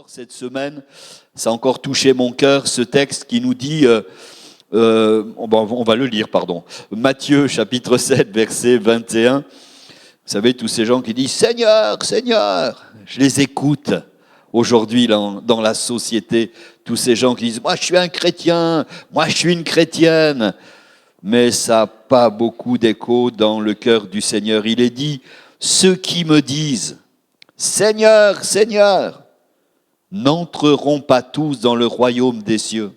Encore cette semaine, ça a encore touché mon cœur, ce texte qui nous dit, on va le lire, pardon, Matthieu chapitre 7, verset 21. Vous savez, tous ces gens qui disent « Seigneur, Seigneur », je les écoute aujourd'hui dans la société, tous ces gens qui disent « Moi, je suis un chrétien, moi, je suis une chrétienne », mais ça n'a pas beaucoup d'écho dans le cœur du Seigneur. Il est dit « Ceux qui me disent « Seigneur, Seigneur », n'entreront pas tous dans le royaume des cieux,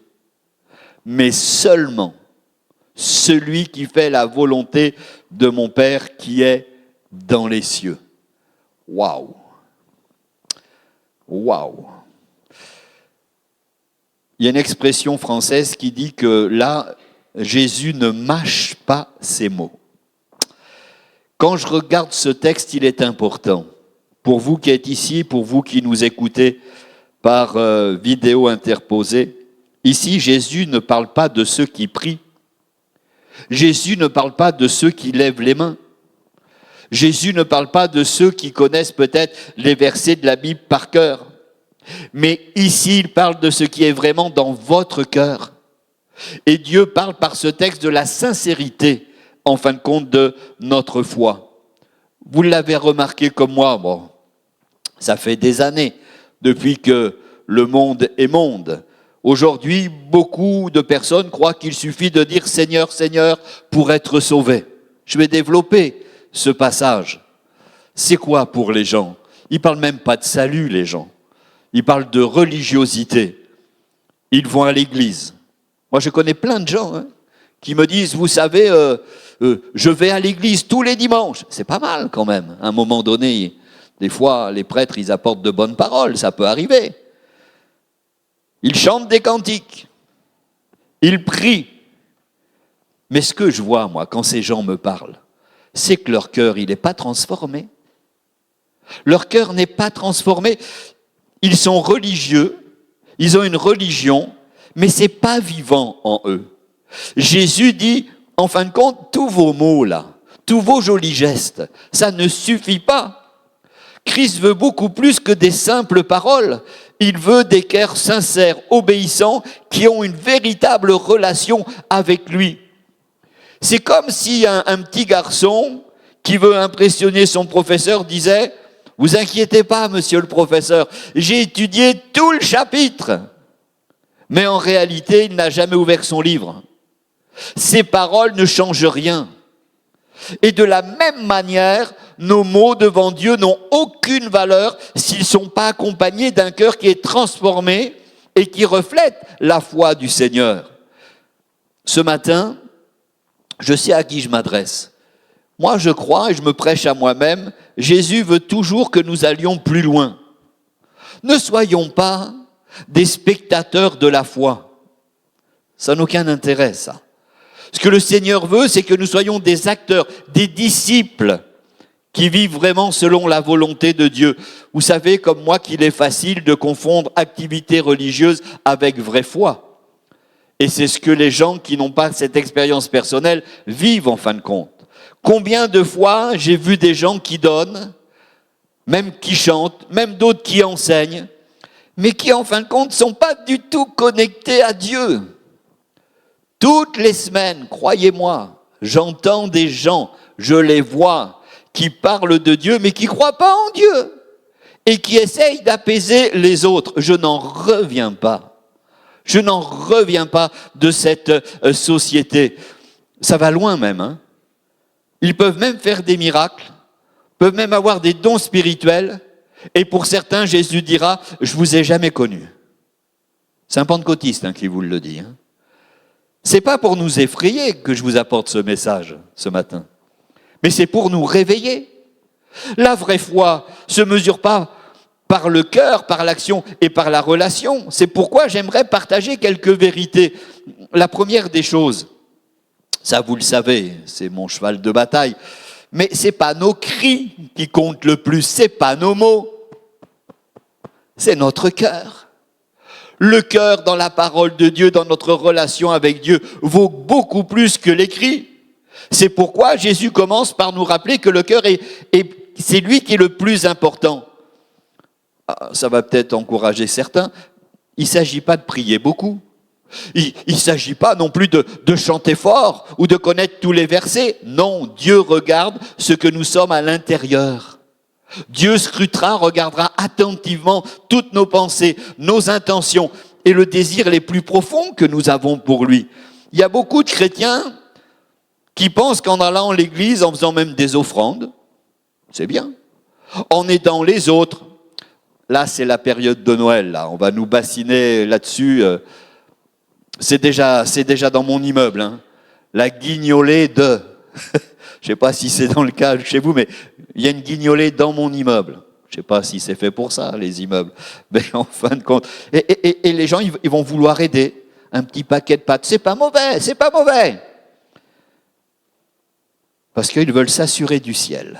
mais seulement celui qui fait la volonté de mon Père qui est dans les cieux. Waouh! Waouh! Il y a une expression française qui dit que là, Jésus ne mâche pas ses mots. Quand je regarde ce texte, il est important. Pour vous qui êtes ici, pour vous qui nous écoutez par vidéo interposée, ici, Jésus ne parle pas de ceux qui prient. Jésus ne parle pas de ceux qui lèvent les mains. Jésus ne parle pas de ceux qui connaissent peut-être les versets de la Bible par cœur. Mais ici, il parle de ce qui est vraiment dans votre cœur. Et Dieu parle par ce texte de la sincérité, en fin de compte, de notre foi. Vous l'avez remarqué comme moi, bon, ça fait des années, depuis que le monde est monde. Aujourd'hui, beaucoup de personnes croient qu'il suffit de dire « Seigneur, Seigneur » pour être sauvé. Je vais développer ce passage. C'est quoi pour les gens? Ils ne parlent même pas de salut, les gens. Ils parlent de religiosité. Ils vont à l'église. Moi, je connais plein de gens qui me disent « Vous savez, je vais à l'église tous les dimanches. » C'est pas mal quand même. À un moment donné, des fois, les prêtres, ils apportent de bonnes paroles. Ça peut arriver. Ils chantent des cantiques. Ils prient. Mais ce que je vois, moi, quand ces gens me parlent, c'est que leur cœur, il n'est pas transformé. Leur cœur n'est pas transformé. Ils sont religieux, ils ont une religion, mais ce n'est pas vivant en eux. Jésus dit, en fin de compte, tous vos mots là, tous vos jolis gestes, ça ne suffit pas. Christ veut beaucoup plus que des simples paroles. Il veut des cœurs sincères, obéissants, qui ont une véritable relation avec lui. C'est comme si un petit garçon qui veut impressionner son professeur disait « Vous inquiétez pas, monsieur le professeur, j'ai étudié tout le chapitre. » Mais en réalité, il n'a jamais ouvert son livre. Ses paroles ne changent rien. Et de la même manière, nos mots devant Dieu n'ont aucune valeur s'ils ne sont pas accompagnés d'un cœur qui est transformé et qui reflète la foi du Seigneur. Ce matin, je sais à qui je m'adresse. Moi, je crois et je me prêche à moi-même, Jésus veut toujours que nous allions plus loin. Ne soyons pas des spectateurs de la foi. Ça n'a aucun intérêt, ça. Ce que le Seigneur veut, c'est que nous soyons des acteurs, des disciples qui vivent vraiment selon la volonté de Dieu. Vous savez, comme moi, qu'il est facile de confondre activité religieuse avec vraie foi. Et c'est ce que les gens qui n'ont pas cette expérience personnelle vivent en fin de compte. Combien de fois j'ai vu des gens qui donnent, même qui chantent, même d'autres qui enseignent, mais qui en fin de compte ne sont pas du tout connectés à Dieu. Toutes les semaines, croyez-moi, j'entends des gens, je les vois, qui parlent de Dieu, mais qui ne croient pas en Dieu et qui essayent d'apaiser les autres. Je n'en reviens pas. Je n'en reviens pas de cette société. Ça va loin même. Ils peuvent même faire des miracles, peuvent même avoir des dons spirituels. Et pour certains, Jésus dira, je vous ai jamais connu. C'est un pentecôtiste qui vous le dit. C'est pas pour nous effrayer que je vous apporte ce message ce matin, mais c'est pour nous réveiller. La vraie foi se mesure pas par le cœur, par l'action et par la relation. C'est pourquoi j'aimerais partager quelques vérités. La première des choses, ça vous le savez, c'est mon cheval de bataille, mais c'est pas nos cris qui comptent le plus, c'est pas nos mots, c'est notre cœur. Le cœur dans la parole de Dieu, dans notre relation avec Dieu, vaut beaucoup plus que les cris. C'est pourquoi Jésus commence par nous rappeler que le cœur c'est lui qui est le plus important. Ça va peut-être encourager certains. Il ne s'agit pas de prier beaucoup. Il ne s'agit pas non plus de chanter fort ou de connaître tous les versets. Non, Dieu regarde ce que nous sommes à l'intérieur. Dieu scrutera, regardera attentivement toutes nos pensées, nos intentions et le désir les plus profonds que nous avons pour lui. Il y a beaucoup de chrétiens qui pensent qu'en allant à l'église, en faisant même des offrandes, c'est bien. En aidant les autres, là c'est la période de Noël, là. On va nous bassiner là-dessus. C'est déjà dans mon immeuble, hein. La guignolée de... Je ne sais pas si c'est dans le cas chez vous, mais il y a une guignolée dans mon immeuble. Je ne sais pas si c'est fait pour ça, les immeubles. Mais en fin de compte... Et les gens, ils vont vouloir aider. Un petit paquet de pâtes. C'est pas mauvais, c'est pas mauvais. Parce qu'ils veulent s'assurer du ciel.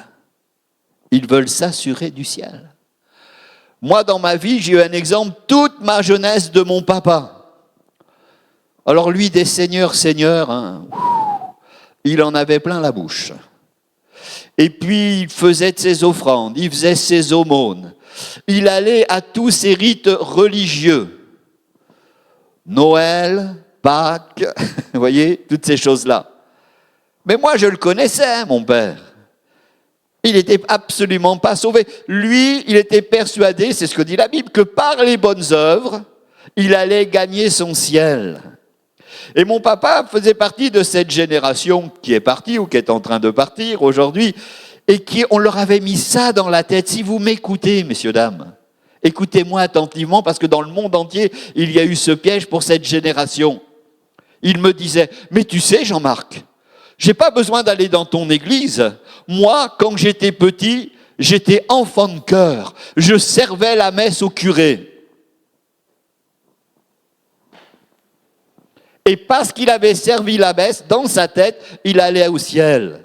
Ils veulent s'assurer du ciel. Moi, dans ma vie, j'ai eu un exemple toute ma jeunesse de mon papa. Alors lui, des seigneurs, hein, il en avait plein la bouche. Et puis, il faisait de ses offrandes, il faisait ses aumônes. Il allait à tous ses rites religieux. Noël, Pâques, vous voyez, toutes ces choses-là. Mais moi, je le connaissais, mon père. Il n'était absolument pas sauvé. Lui, il était persuadé, c'est ce que dit la Bible, que par les bonnes œuvres, il allait gagner son ciel. Et mon papa faisait partie de cette génération qui est partie ou qui est en train de partir aujourd'hui et on leur avait mis ça dans la tête. Si vous m'écoutez, messieurs, dames, écoutez-moi attentivement parce que dans le monde entier, il y a eu ce piège pour cette génération. Il me disait, mais tu sais Jean-Marc, j'ai pas besoin d'aller dans ton église. Moi, quand j'étais petit, j'étais enfant de chœur. Je servais la messe au curé. Et parce qu'il avait servi la messe, dans sa tête, il allait au ciel.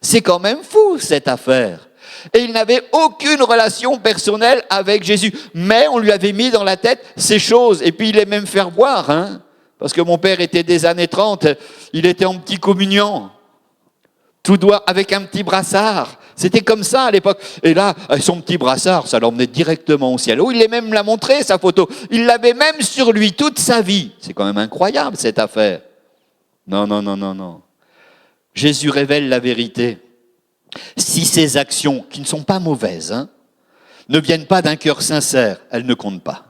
C'est quand même fou, cette affaire. Et il n'avait aucune relation personnelle avec Jésus. Mais on lui avait mis dans la tête ces choses. Et puis il aimait me faire voir, hein. Parce que mon père était des années 30, il était en petit communion. Tout doigt, avec un petit brassard. C'était comme ça à l'époque. Et là, son petit brassard, ça l'emmenait directement au ciel. Oh, il est même l'a montré, sa photo. Il l'avait même sur lui toute sa vie. C'est quand même incroyable, cette affaire. Non. Jésus révèle la vérité. Si ces actions, qui ne sont pas mauvaises, hein, ne viennent pas d'un cœur sincère, elles ne comptent pas.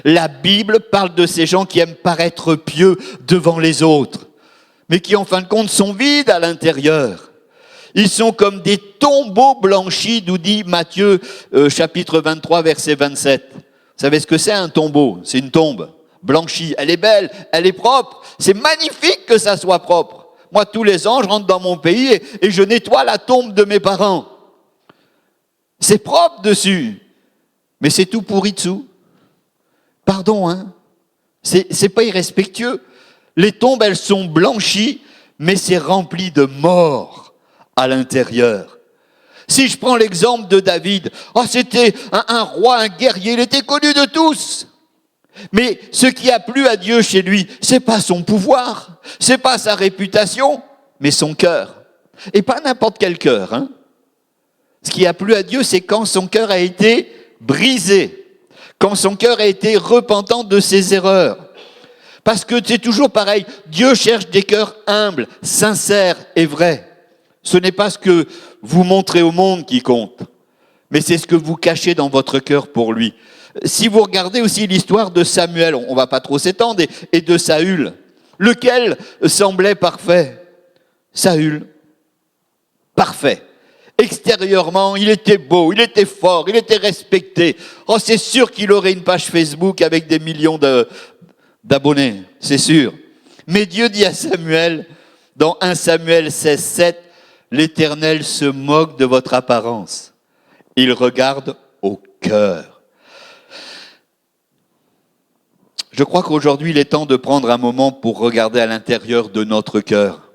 La Bible parle de ces gens qui aiment paraître pieux devant les autres, mais qui en fin de compte sont vides à l'intérieur. Ils sont comme des tombeaux blanchis, nous dit Matthieu chapitre 23, verset 27. Vous savez ce que c'est un tombeau? C'est une tombe blanchie. Elle est belle, elle est propre. C'est magnifique que ça soit propre. Moi, tous les ans, je rentre dans mon pays et je nettoie la tombe de mes parents. C'est propre dessus, mais c'est tout pourri dessous. Pardon, hein? C'est pas irrespectueux. Les tombes, elles sont blanchies, mais c'est rempli de morts à l'intérieur. Si je prends l'exemple de David, c'était un roi, un guerrier, il était connu de tous. Mais ce qui a plu à Dieu chez lui, c'est pas son pouvoir, c'est pas sa réputation, mais son cœur. Et pas n'importe quel cœur, hein. Ce qui a plu à Dieu, c'est quand son cœur a été brisé. Quand son cœur a été repentant de ses erreurs. Parce que c'est toujours pareil, Dieu cherche des cœurs humbles, sincères et vrais. Ce n'est pas ce que vous montrez au monde qui compte, mais c'est ce que vous cachez dans votre cœur pour lui. Si vous regardez aussi l'histoire de Samuel, on ne va pas trop s'étendre, et de Saül, lequel semblait parfait? Saül, parfait. Extérieurement, il était beau, il était fort, il était respecté. C'est sûr qu'il aurait une page Facebook avec des millions d'abonnés, c'est sûr. Mais Dieu dit à Samuel, dans 1 Samuel 16, 7, « L'Éternel se moque de votre apparence. Il regarde au cœur. » Je crois qu'aujourd'hui, il est temps de prendre un moment pour regarder à l'intérieur de notre cœur.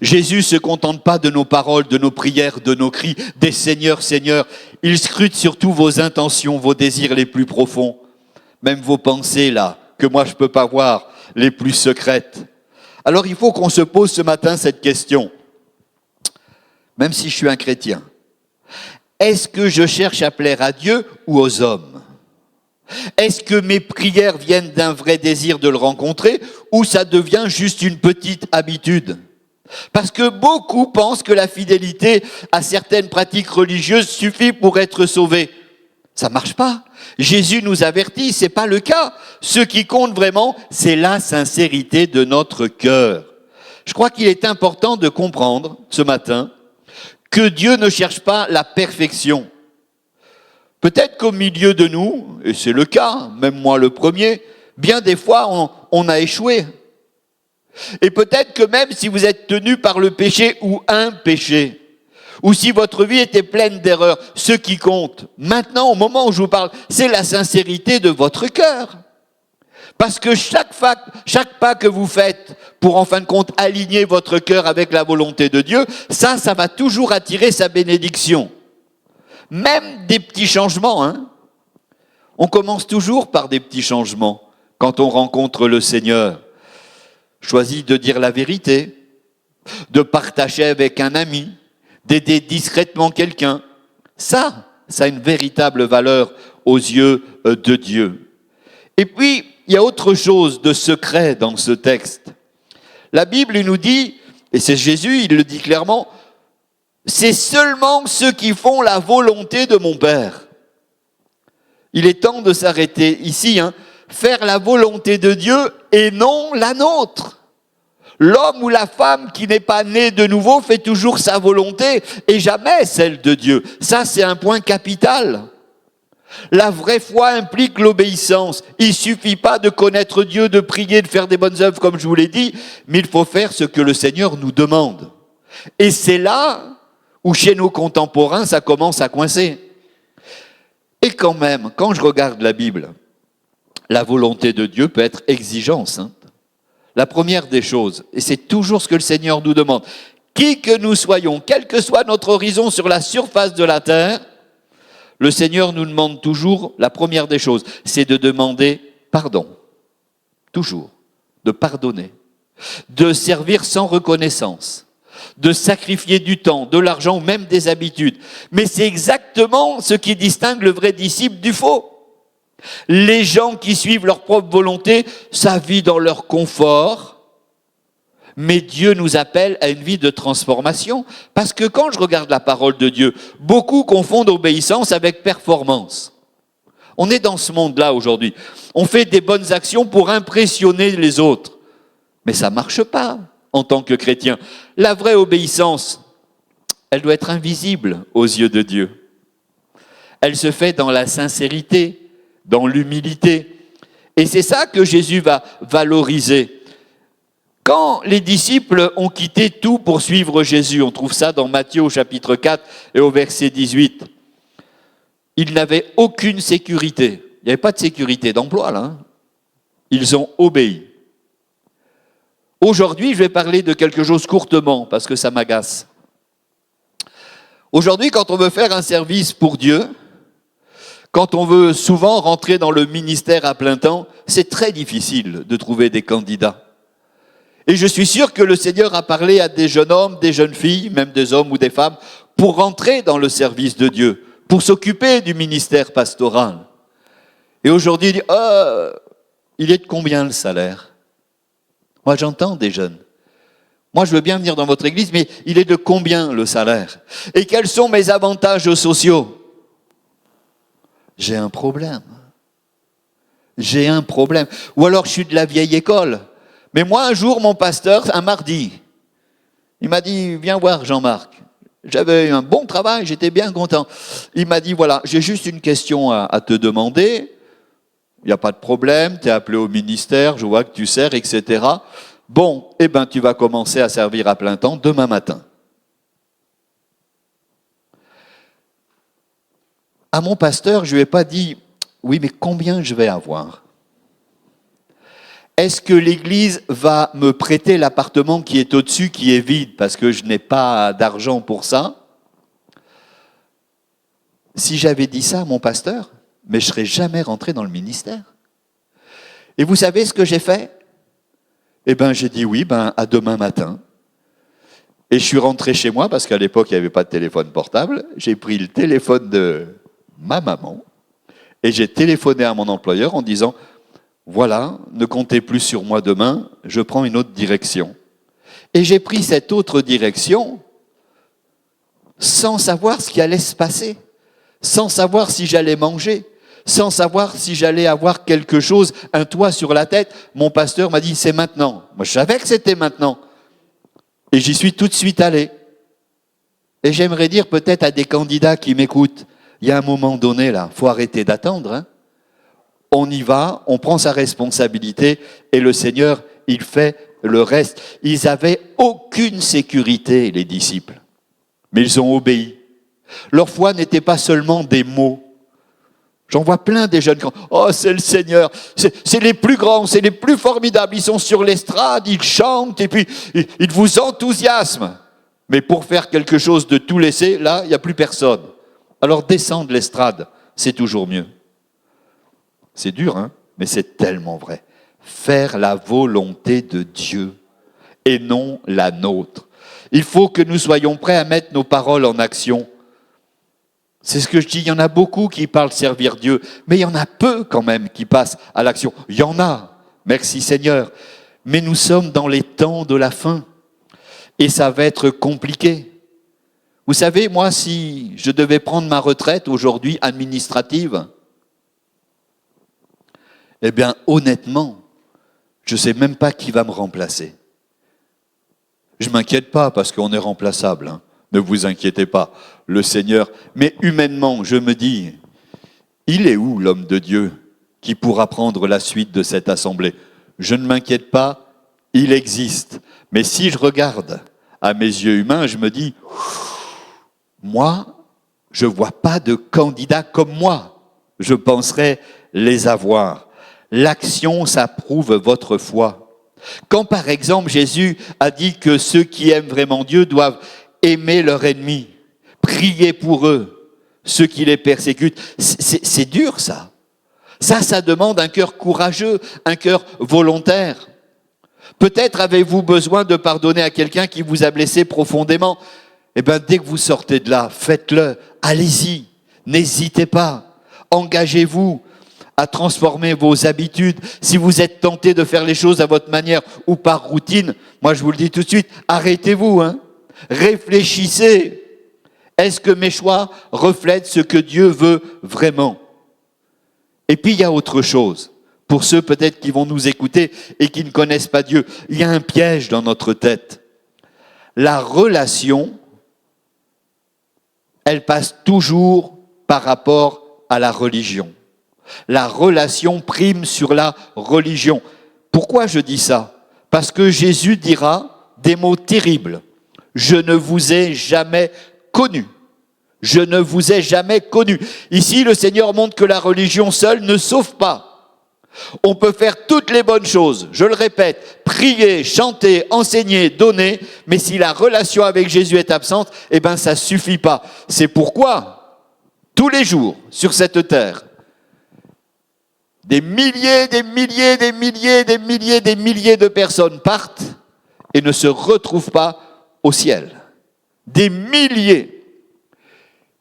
Jésus ne se contente pas de nos paroles, de nos prières, de nos cris, des Seigneurs, Seigneur. Il scrute surtout vos intentions, vos désirs les plus profonds, même vos pensées là, que moi je ne peux pas voir, les plus secrètes. Alors il faut qu'on se pose ce matin cette question, même si je suis un chrétien. Est-ce que je cherche à plaire à Dieu ou aux hommes? Est-ce que mes prières viennent d'un vrai désir de le rencontrer ou ça devient juste une petite habitude? Parce que beaucoup pensent que la fidélité à certaines pratiques religieuses suffit pour être sauvé. Ça marche pas. Jésus nous avertit, c'est pas le cas. Ce qui compte vraiment, c'est la sincérité de notre cœur. Je crois qu'il est important de comprendre ce matin que Dieu ne cherche pas la perfection. Peut-être qu'au milieu de nous, et c'est le cas, même moi le premier, bien des fois on a échoué. Et peut-être que même si vous êtes tenu par le péché ou un péché, ou si votre vie était pleine d'erreurs, ce qui compte, maintenant, au moment où je vous parle, c'est la sincérité de votre cœur. Parce que chaque pas que vous faites pour, en fin de compte, aligner votre cœur avec la volonté de Dieu, ça va toujours attirer sa bénédiction. Même des petits changements, hein. On commence toujours par des petits changements quand on rencontre le Seigneur. Choisis de dire la vérité, de partager avec un ami, d'aider discrètement quelqu'un. Ça a une véritable valeur aux yeux de Dieu. Et puis, il y a autre chose de secret dans ce texte. La Bible nous dit, et c'est Jésus, il le dit clairement, c'est seulement ceux qui font la volonté de mon Père. Il est temps de s'arrêter ici, hein. Faire la volonté de Dieu et non la nôtre. L'homme ou la femme qui n'est pas né de nouveau fait toujours sa volonté et jamais celle de Dieu. Ça, c'est un point capital. La vraie foi implique l'obéissance. Il suffit pas de connaître Dieu, de prier, de faire des bonnes œuvres comme je vous l'ai dit, mais il faut faire ce que le Seigneur nous demande. Et c'est là où chez nos contemporains, ça commence à coincer. Et quand même, quand je regarde la Bible, la volonté de Dieu peut être exigence. Hein. La première des choses, et c'est toujours ce que le Seigneur nous demande, qui que nous soyons, quel que soit notre horizon sur la surface de la terre, le Seigneur nous demande toujours, la première des choses, c'est de demander pardon. Toujours. De pardonner. De servir sans reconnaissance. De sacrifier du temps, de l'argent ou même des habitudes. Mais c'est exactement ce qui distingue le vrai disciple du faux. Les gens qui suivent leur propre volonté, ça vit dans leur confort. Mais Dieu nous appelle à une vie de transformation. Parce que quand je regarde la parole de Dieu, beaucoup confondent obéissance avec performance. On est dans ce monde-là aujourd'hui. On fait des bonnes actions pour impressionner les autres. Mais ça ne marche pas en tant que chrétien. La vraie obéissance, elle doit être invisible aux yeux de Dieu. Elle se fait dans la sincérité, dans l'humilité. Et c'est ça que Jésus va valoriser. Quand les disciples ont quitté tout pour suivre Jésus, on trouve ça dans Matthieu au chapitre 4 et au verset 18, ils n'avaient aucune sécurité. Il n'y avait pas de sécurité d'emploi là. Hein. Ils ont obéi. Aujourd'hui, je vais parler de quelque chose courtement parce que ça m'agace. Aujourd'hui, quand on veut faire un service pour Dieu, quand on veut souvent rentrer dans le ministère à plein temps, c'est très difficile de trouver des candidats. Et je suis sûr que le Seigneur a parlé à des jeunes hommes, des jeunes filles, même des hommes ou des femmes, pour rentrer dans le service de Dieu, pour s'occuper du ministère pastoral. Et aujourd'hui, il dit, il est de combien le salaire? Moi, j'entends des jeunes. Moi, je veux bien venir dans votre église, mais il est de combien le salaire? Et quels sont mes avantages sociaux? J'ai un problème. J'ai un problème. Ou alors, je suis de la vieille école. Mais moi, un jour, mon pasteur, un mardi, il m'a dit, viens voir Jean-Marc. J'avais un bon travail, j'étais bien content. Il m'a dit, voilà, j'ai juste une question à te demander. Il n'y a pas de problème, tu es appelé au ministère, je vois que tu sers, etc. Bon, eh bien, tu vas commencer à servir à plein temps demain matin. À mon pasteur, je ne lui ai pas dit, oui, mais combien je vais avoir ? Est-ce que l'Église va me prêter l'appartement qui est au-dessus, qui est vide, parce que je n'ai pas d'argent pour ça? Si j'avais dit ça à mon pasteur, mais je ne serais jamais rentré dans le ministère. Et vous savez ce que j'ai fait? Eh bien, j'ai dit oui, à demain matin. Et je suis rentré chez moi, parce qu'à l'époque, il n'y avait pas de téléphone portable. J'ai pris le téléphone de ma maman et j'ai téléphoné à mon employeur en disant « Voilà, ne comptez plus sur moi demain, je prends une autre direction. » Et j'ai pris cette autre direction sans savoir ce qui allait se passer, sans savoir si j'allais manger, sans savoir si j'allais avoir quelque chose, un toit sur la tête. Mon pasteur m'a dit « C'est maintenant ». Moi, je savais que c'était maintenant. Et j'y suis tout de suite allé. Et j'aimerais dire peut-être à des candidats qui m'écoutent, il y a un moment donné là, il faut arrêter d'attendre. Hein. On y va, on prend sa responsabilité et le Seigneur, il fait le reste. Ils n'avaient aucune sécurité, les disciples, mais ils ont obéi. Leur foi n'était pas seulement des mots. J'en vois plein des jeunes qui disent « Oh, c'est le Seigneur, c'est les plus grands, c'est les plus formidables, ils sont sur l'estrade, ils chantent et puis ils vous enthousiasment. » Mais pour faire quelque chose de tout laisser, là, il n'y a plus personne. Alors descendre l'estrade, c'est toujours mieux. C'est dur, hein, mais c'est tellement vrai. Faire la volonté de Dieu et non la nôtre. Il faut que nous soyons prêts à mettre nos paroles en action. C'est ce que je dis, il y en a beaucoup qui parlent servir Dieu, mais il y en a peu quand même qui passent à l'action. Il y en a, merci Seigneur, mais nous sommes dans les temps de la fin et ça va être compliqué. Vous savez, moi, si je devais prendre ma retraite aujourd'hui administrative, eh bien, honnêtement, je ne sais même pas qui va me remplacer. Je ne m'inquiète pas parce qu'on est remplaçable, hein. Ne vous inquiétez pas, le Seigneur. Mais humainement, je me dis, il est où l'homme de Dieu qui pourra prendre la suite de cette assemblée? Je ne m'inquiète pas, il existe. Mais si je regarde à mes yeux humains, je me dis, moi, je ne vois pas de candidats comme moi. Je penserais les avoir. L'action, ça prouve votre foi. Quand par exemple Jésus a dit que ceux qui aiment vraiment Dieu doivent aimer leurs ennemis, prier pour eux, ceux qui les persécutent, c'est dur ça. Ça demande un cœur courageux, un cœur volontaire. Peut-être avez-vous besoin de pardonner à quelqu'un qui vous a blessé profondément. Eh bien, dès que vous sortez de là, faites-le, allez-y, n'hésitez pas, engagez-vous à transformer vos habitudes. Si vous êtes tenté de faire les choses à votre manière ou par routine, moi je vous le dis tout de suite, arrêtez-vous, hein. Réfléchissez. Est-ce que mes choix reflètent ce que Dieu veut vraiment? Et puis il y a autre chose. Pour ceux peut-être qui vont nous écouter et qui ne connaissent pas Dieu, il y a un piège dans notre tête. La relation, elle passe toujours par rapport à la religion. La relation prime sur la religion. Pourquoi je dis ça? Parce que Jésus dira des mots terribles. Je ne vous ai jamais connu. Je ne vous ai jamais connu. Ici, le Seigneur montre que la religion seule ne sauve pas. On peut faire toutes les bonnes choses, je le répète, prier, chanter, enseigner, donner, mais si la relation avec Jésus est absente, eh bien ça ne suffit pas. C'est pourquoi, tous les jours, sur cette terre, des milliers de personnes partent et ne se retrouvent pas au ciel. Des milliers.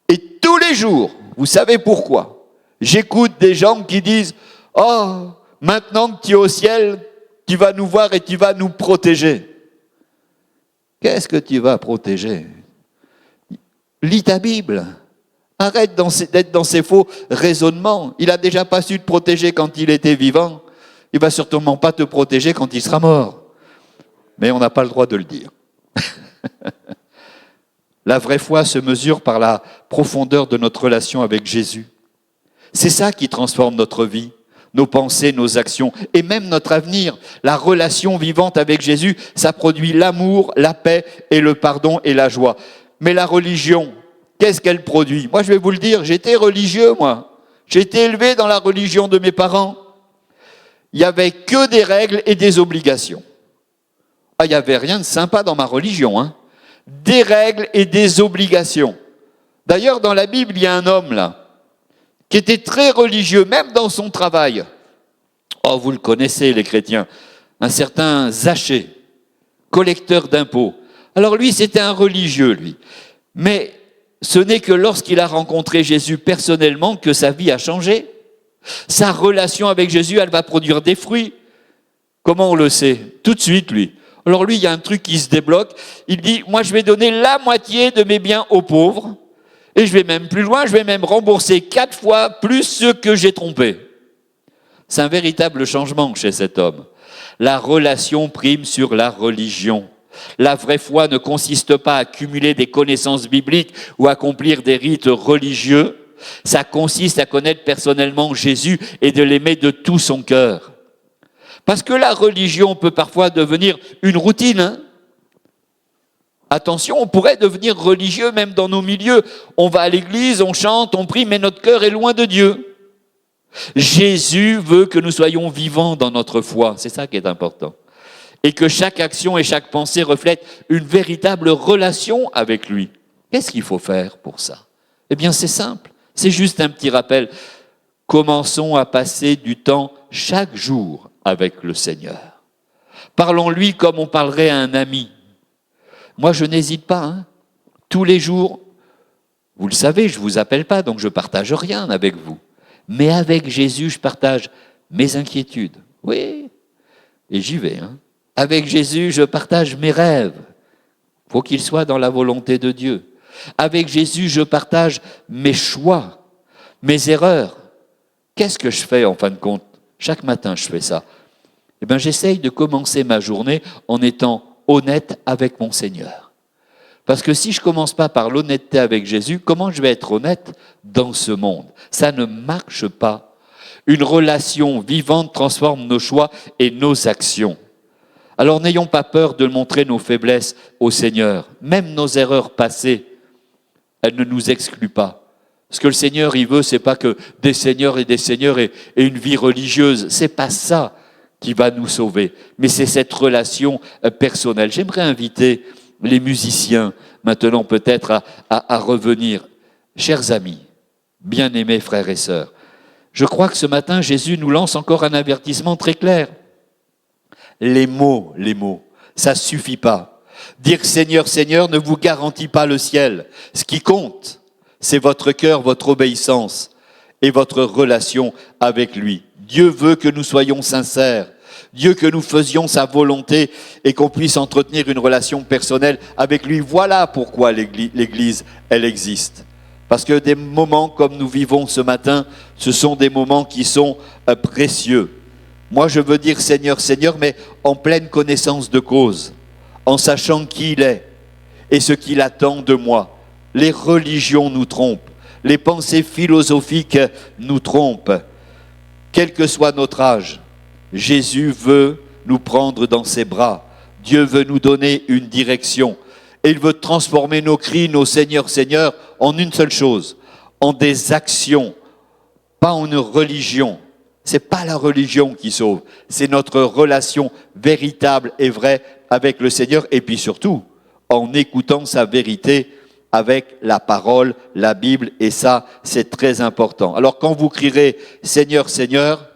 Et tous les jours, vous savez pourquoi? J'écoute des gens qui disent « Oh, maintenant que tu es au ciel, tu vas nous voir et tu vas nous protéger. » Qu'est-ce que tu vas protéger? Lis ta Bible. Arrête d'être dans ces faux raisonnements. Il n'a déjà pas su te protéger quand il était vivant. Il ne va certainement pas te protéger quand il sera mort. Mais on n'a pas le droit de le dire. La vraie foi se mesure par la profondeur de notre relation avec Jésus. C'est ça qui transforme notre vie, nos pensées, nos actions et même notre avenir. La relation vivante avec Jésus, ça produit l'amour, la paix et le pardon et la joie. Mais la religion, qu'est-ce qu'elle produit? Moi, je vais vous le dire, j'étais religieux, moi. J'ai été élevé dans la religion de mes parents. Il n'y avait que des règles et des obligations. Ah, il n'y avait rien de sympa dans ma religion, hein. Des règles et des obligations. D'ailleurs, dans la Bible, il y a un homme là, qui était très religieux, même dans son travail. Oh, vous le connaissez, les chrétiens. Un certain Zachée, collecteur d'impôts. Alors lui, c'était un religieux, lui. Mais ce n'est que lorsqu'il a rencontré Jésus personnellement que sa vie a changé. Sa relation avec Jésus, elle va produire des fruits. Comment on le sait? Tout de suite, lui. Alors lui, il y a un truc qui se débloque. Il dit, moi je vais donner la moitié de mes biens aux pauvres. Et je vais même plus loin, je vais même rembourser 4 fois plus ceux que j'ai trompés. C'est un véritable changement chez cet homme. La relation prime sur la religion. La vraie foi ne consiste pas à accumuler des connaissances bibliques ou à accomplir des rites religieux. Ça consiste à connaître personnellement Jésus et de l'aimer de tout son cœur. Parce que la religion peut parfois devenir une routine. Hein. Attention, on pourrait devenir religieux même dans nos milieux. On va à l'église, on chante, on prie, mais notre cœur est loin de Dieu. Jésus veut que nous soyons vivants dans notre foi. C'est ça qui est important. Et que chaque action et chaque pensée reflètent une véritable relation avec lui. Qu'est-ce qu'il faut faire pour ça? Eh bien, c'est simple. C'est juste un petit rappel. Commençons à passer du temps chaque jour avec le Seigneur. Parlons-lui comme on parlerait à un ami. Moi, je n'hésite pas. Hein. Tous les jours, vous le savez, je ne vous appelle pas, donc je ne partage rien avec vous. Mais avec Jésus, je partage mes inquiétudes. Oui, et j'y vais. Hein. Avec Jésus, je partage mes rêves. Il faut qu'ils soient dans la volonté de Dieu. Avec Jésus, je partage mes choix, mes erreurs. Qu'est-ce que je fais en fin de compte? Chaque matin, je fais ça. Eh bien, j'essaye de commencer ma journée en étant honnête avec mon Seigneur. Parce que si je ne commence pas par l'honnêteté avec Jésus, comment je vais être honnête dans ce monde? Ça ne marche pas. Une relation vivante transforme nos choix et nos actions. Alors n'ayons pas peur de montrer nos faiblesses au Seigneur. Même nos erreurs passées, elles ne nous excluent pas. Ce que le Seigneur, il veut, c'est pas que des seigneurs et une vie religieuse. C'est pas ça qui va nous sauver. Mais c'est cette relation personnelle. J'aimerais inviter les musiciens, maintenant peut-être, à revenir. Chers amis, bien-aimés frères et sœurs, je crois que ce matin, Jésus nous lance encore un avertissement très clair. Les mots, ça suffit pas. Dire Seigneur, Seigneur ne vous garantit pas le ciel. Ce qui compte, c'est votre cœur, votre obéissance et votre relation avec lui. Dieu veut que nous soyons sincères. Dieu que nous faisions sa volonté et qu'on puisse entretenir une relation personnelle avec lui. Voilà pourquoi l'Église, elle existe. Parce que des moments comme nous vivons ce matin, ce sont des moments qui sont précieux. Moi, je veux dire Seigneur, Seigneur, mais en pleine connaissance de cause, en sachant qui il est et ce qu'il attend de moi. Les religions nous trompent, les pensées philosophiques nous trompent. Quel que soit notre âge, Jésus veut nous prendre dans ses bras. Dieu veut nous donner une direction. Et il veut transformer nos cris, nos Seigneur, Seigneur, en une seule chose, en des actions, pas en une religion. C'est pas la religion qui sauve, c'est notre relation véritable et vraie avec le Seigneur, et puis surtout, en écoutant sa vérité avec la parole, la Bible, et ça, c'est très important. Alors quand vous crierez « Seigneur, Seigneur »,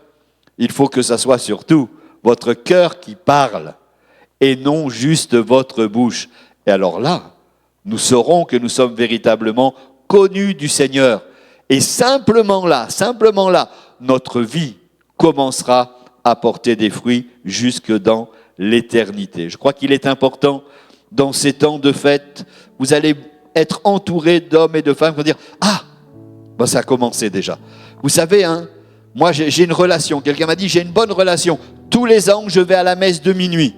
il faut que ça soit surtout votre cœur qui parle, et non juste votre bouche. Et alors là, nous saurons que nous sommes véritablement connus du Seigneur. Et simplement là, notre vie commencera à porter des fruits jusque dans l'éternité. Je crois qu'il est important, dans ces temps de fête, vous allez être entouré d'hommes et de femmes qui vont dire « Ah, ben ça a commencé déjà. » Vous savez, hein, moi j'ai une relation, quelqu'un m'a dit « J'ai une bonne relation. Tous les ans, je vais à la messe de minuit. »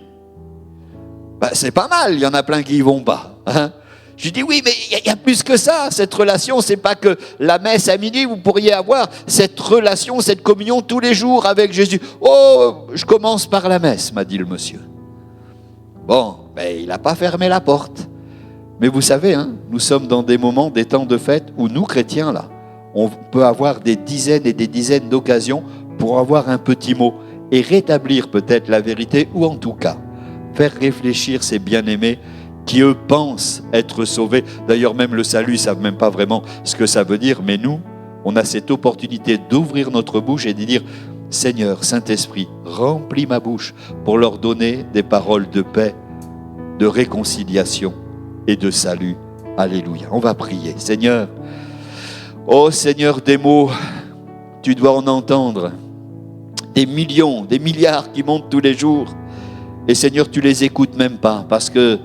Ben, c'est pas mal, il y en a plein qui y vont pas. Hein. Je dis oui, mais il y a plus que ça. Cette relation, c'est pas que la messe à minuit. Vous pourriez avoir cette relation, cette communion tous les jours avec Jésus. Oh, je commence par la messe, m'a dit le monsieur. Bon, ben il n'a pas fermé la porte. Mais vous savez, hein, nous sommes dans des moments, des temps de fête où nous, chrétiens, là, on peut avoir des dizaines et des dizaines d'occasions pour avoir un petit mot et rétablir peut-être la vérité, ou en tout cas, faire réfléchir ces bien-aimés qui, eux, pensent être sauvés. D'ailleurs, même le salut, ils ne savent même pas vraiment ce que ça veut dire. Mais nous, on a cette opportunité d'ouvrir notre bouche et de dire « Seigneur, Saint-Esprit, remplis ma bouche pour leur donner des paroles de paix de réconciliation et de salut. Alléluia. On va prier. Seigneur, oh Seigneur, des mots, tu dois en entendre. Des millions, des milliards qui montent tous les jours. Et Seigneur, tu les écoutes même pas, parce que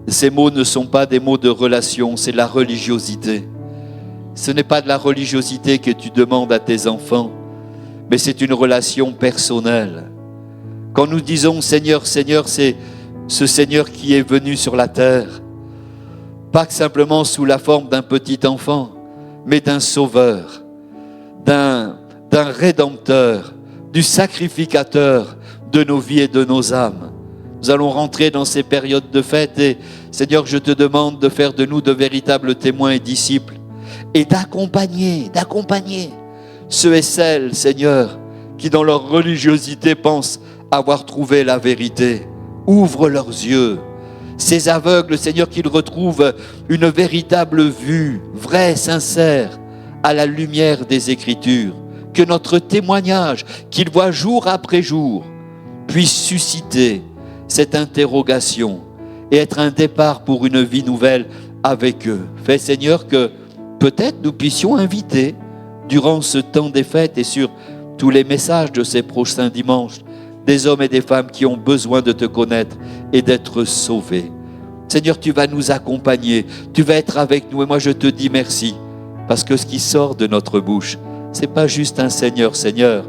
ces mots ne sont pas des mots de relation, c'est la religiosité. Ce n'est pas de la religiosité que tu demandes à tes enfants, mais c'est une relation personnelle. Quand nous disons Seigneur, Seigneur, c'est ce Seigneur qui est venu sur la terre, pas que simplement sous la forme d'un petit enfant, mais d'un sauveur, d'un rédempteur, du sacrificateur de nos vies et de nos âmes. Nous allons rentrer dans ces périodes de fête et Seigneur, je te demande de faire de nous de véritables témoins et disciples et d'accompagner ceux et celles, Seigneur, qui dans leur religiosité pensent avoir trouvé la vérité. Ouvre leurs yeux. Ces aveugles, Seigneur, qu'ils retrouvent une véritable vue, vraie, sincère, à la lumière des Écritures. Que notre témoignage, qu'ils voient jour après jour, puisse susciter cette interrogation et être un départ pour une vie nouvelle avec eux. Fais, Seigneur, que peut-être nous puissions inviter, durant ce temps des fêtes et sur tous les messages de ces prochains dimanches, des hommes et des femmes qui ont besoin de te connaître et d'être sauvés. Seigneur, tu vas nous accompagner, tu vas être avec nous et moi je te dis merci, parce que ce qui sort de notre bouche, c'est pas juste un Seigneur, Seigneur,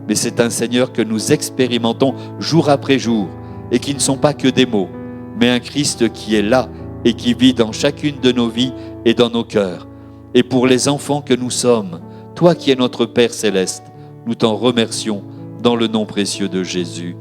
mais c'est un Seigneur que nous expérimentons jour après jour et qui ne sont pas que des mots, mais un Christ qui est là et qui vit dans chacune de nos vies et dans nos cœurs. Et pour les enfants que nous sommes, toi qui es notre Père céleste, nous t'en remercions dans le nom précieux de Jésus.